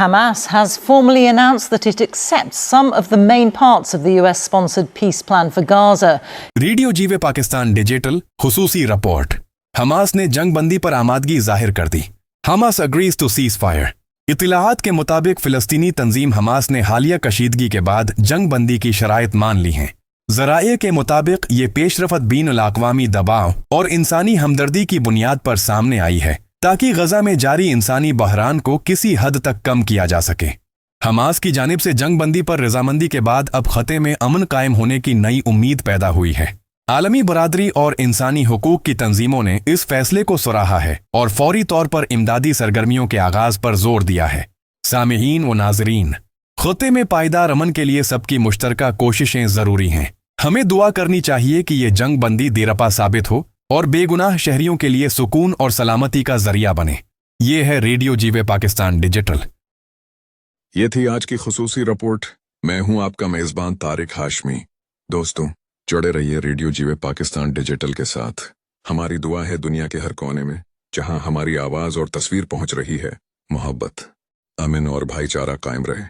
Hamas has formally announced that it accepts some of the main parts of the US-sponsored peace plan for Gaza. Radio Jeeve Pakistan digital खुसूसी रिपोर्ट। Hamas ने जंग बंदी पर आमादगी जाहिर कर दी। Hamas agrees to ceasefire. इत्तलाआत के मुताबिक फिलिस्तीनी तंजीम हमास ने हालिया कशीदगी के बाद जंग बंदी की शराइत मान ली हैं। ज़राए के मुताबिक ये पेशरफत बीन-उल-अक़वामी दबाव और इंसानी हमदर्दी की बुनियाद पर सामने आई है ताकि गजा में जारी इंसानी बहरान को किसी हद तक कम किया जा सके। हमास की जानिब से जंग बंदी पर रजामंदी के बाद अब खते में अमन कायम होने की नई उम्मीद पैदा हुई है। आलमी बरादरी और इंसानी हुकूक की तंजीमों ने इस फैसले को सराहा है और फौरी तौर पर इमदादी सरगर्मियों के आगाज पर जोर दिया है। सामिहीन व नाजरीन, खते में पायदार अमन के लिए सबकी मुश्तरका कोशिशें ज़रूरी हैं। हमें दुआ करनी चाहिए कि ये जंग बंदी देरपा साबित हो और बेगुनाह शहरियों के लिए सुकून और सलामती का जरिया बने। ये है रेडियो जीवे पाकिस्तान डिजिटल। ये थी आज की खुसूसी रिपोर्ट। मैं हूं आपका मेजबान तारिक हाशमी। दोस्तों, जुड़े रहिए रेडियो जीवे पाकिस्तान डिजिटल के साथ। हमारी दुआ है दुनिया के हर कोने में जहां हमारी आवाज और तस्वीर पहुंच रही है, मोहब्बत, अमन और भाईचारा कायम रहे।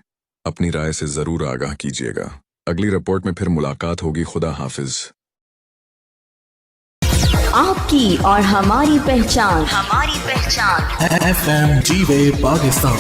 अपनी राय से जरूर आगाह कीजिएगा। अगली रिपोर्ट में फिर मुलाकात होगी। खुदा हाफिज। आपकी और हमारी पहचान FM जीवे पाकिस्तान।